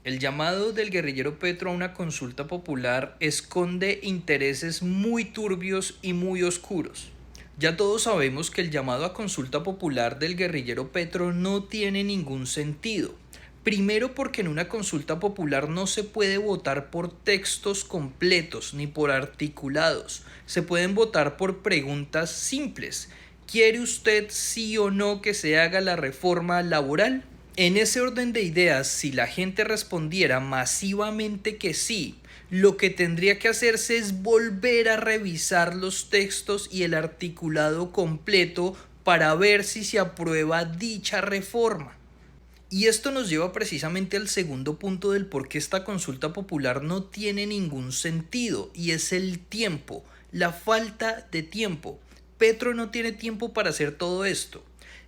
El llamado del guerrillero Petro a una consulta popular esconde intereses muy turbios y muy oscuros. Ya todos sabemos que el llamado a consulta popular del guerrillero Petro no tiene ningún sentido. Primero porque en una consulta popular no se puede votar por textos completos ni por articulados. Se pueden votar por preguntas simples. ¿Quiere usted sí o no que se haga la reforma laboral? En ese orden de ideas, si la gente respondiera masivamente que sí, lo que tendría que hacerse es volver a revisar los textos y el articulado completo para ver si se aprueba dicha reforma. Y esto nos lleva precisamente al segundo punto del por qué esta consulta popular no tiene ningún sentido, y es el tiempo, la falta de tiempo. Petro no tiene tiempo para hacer todo esto.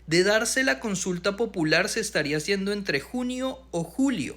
De darse la consulta popular se estaría haciendo entre junio o julio.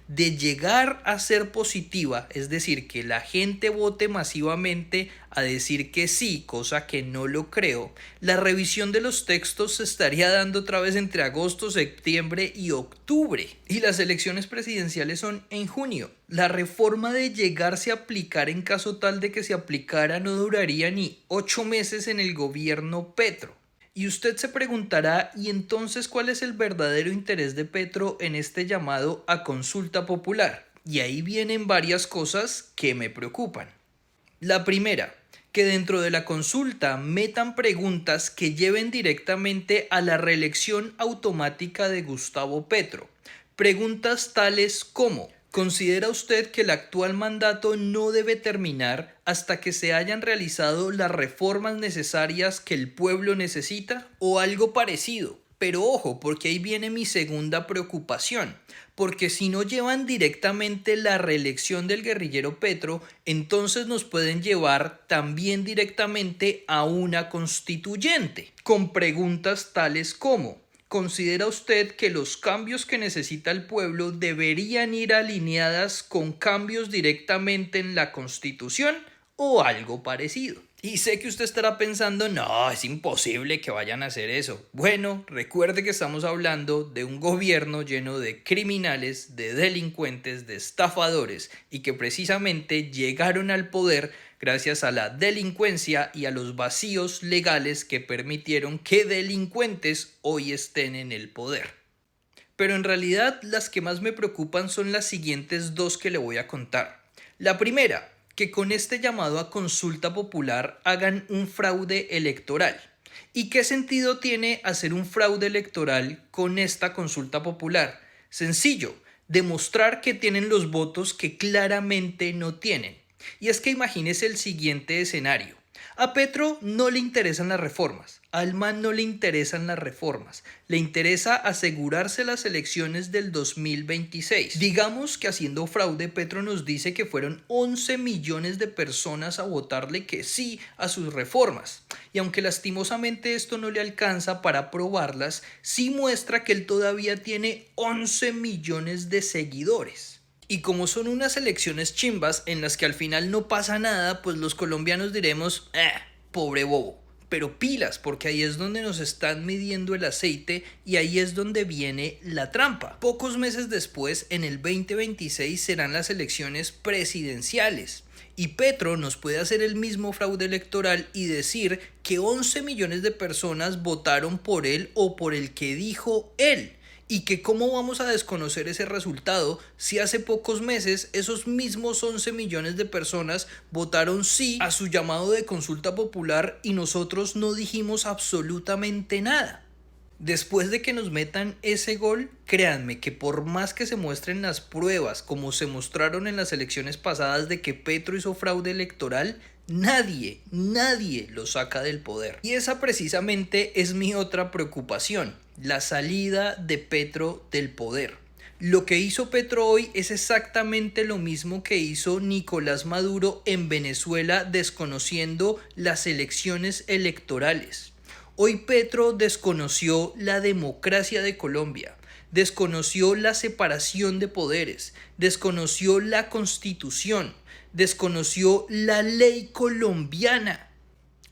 De llegar a ser positiva, es decir, que la gente vote masivamente a decir que sí, cosa que no lo creo, la revisión de los textos se estaría dando otra vez entre agosto, septiembre y octubre. Y las elecciones presidenciales son en junio. La reforma de llegarse a aplicar en caso tal de que se aplicara no duraría ni 8 meses en el gobierno Petro. Y usted se preguntará, ¿y entonces cuál es el verdadero interés de Petro en este llamado a consulta popular? Y ahí vienen varias cosas que me preocupan. La primera, que dentro de la consulta metan preguntas que lleven directamente a la reelección automática de Gustavo Petro. Preguntas tales como: ¿considera usted que el actual mandato no debe terminar hasta que se hayan realizado las reformas necesarias que el pueblo necesita? O algo parecido. Pero ojo, porque ahí viene mi segunda preocupación, porque si no llevan directamente la reelección del guerrillero Petro, entonces nos pueden llevar también directamente a una constituyente, con preguntas tales como: ¿considera usted que los cambios que necesita el pueblo deberían ir alineadas con cambios directamente en la Constitución o algo parecido? Y sé que usted estará pensando, no, es imposible que vayan a hacer eso. Bueno, recuerde que estamos hablando de un gobierno lleno de criminales, de delincuentes, de estafadores, y que precisamente llegaron al poder gracias a la delincuencia y a los vacíos legales que permitieron que delincuentes hoy estén en el poder. Pero en realidad las que más me preocupan son las siguientes dos que le voy a contar. La primera, que con este llamado a consulta popular hagan un fraude electoral. ¿Y qué sentido tiene hacer un fraude electoral con esta consulta popular? Sencillo, demostrar que tienen los votos que claramente no tienen. Y es que imagínese el siguiente escenario. A Petro no le interesan las reformas, al MAN no le interesan las reformas, le interesa asegurarse las elecciones del 2026. Digamos que haciendo fraude Petro nos dice que fueron 11 millones de personas a votarle que sí a sus reformas. Y aunque lastimosamente esto no le alcanza para aprobarlas, sí muestra que él todavía tiene 11 millones de seguidores. Y como son unas elecciones chimbas en las que al final no pasa nada, pues los colombianos diremos, pobre bobo. Pero pilas, porque ahí es donde nos están midiendo el aceite y ahí es donde viene la trampa. Pocos meses después, en el 2026, serán las elecciones presidenciales. Y Petro nos puede hacer el mismo fraude electoral y decir que 11 millones de personas votaron por él o por el que dijo él. Y que cómo vamos a desconocer ese resultado si hace pocos meses esos mismos 11 millones de personas votaron sí a su llamado de consulta popular y nosotros no dijimos absolutamente nada. Después de que nos metan ese gol, créanme que por más que se muestren las pruebas como se mostraron en las elecciones pasadas de que Petro hizo fraude electoral, nadie lo saca del poder. Y esa precisamente es mi otra preocupación, la salida de Petro del poder. Lo que hizo Petro hoy es exactamente lo mismo que hizo Nicolás Maduro en Venezuela desconociendo las elecciones electorales. Hoy Petro desconoció la democracia de Colombia, desconoció la separación de poderes, desconoció la constitución, desconoció la ley colombiana.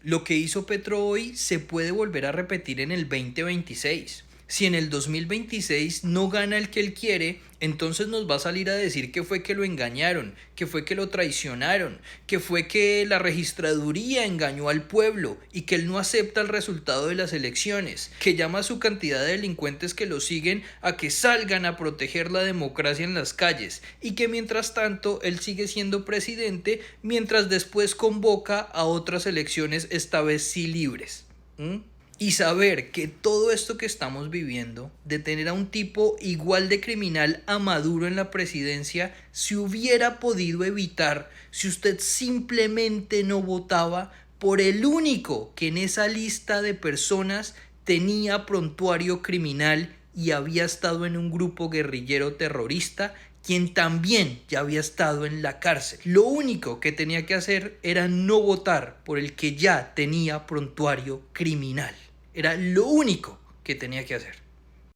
Lo que hizo Petro hoy se puede volver a repetir en el 2026. Si en el 2026 no gana el que él quiere, entonces nos va a salir a decir que fue que lo engañaron, que fue que lo traicionaron, que fue que la registraduría engañó al pueblo y que él no acepta el resultado de las elecciones, que llama a su cantidad de delincuentes que lo siguen a que salgan a proteger la democracia en las calles y que mientras tanto él sigue siendo presidente mientras después convoca a otras elecciones, esta vez sí libres. Y saber que todo esto que estamos viviendo, de tener a un tipo igual de criminal a Maduro en la presidencia, se hubiera podido evitar si usted simplemente no votaba por el único que en esa lista de personas tenía prontuario criminal y había estado en un grupo guerrillero terrorista, quien también ya había estado en la cárcel. Lo único que tenía que hacer era no votar por el que ya tenía prontuario criminal. Era lo único que tenía que hacer.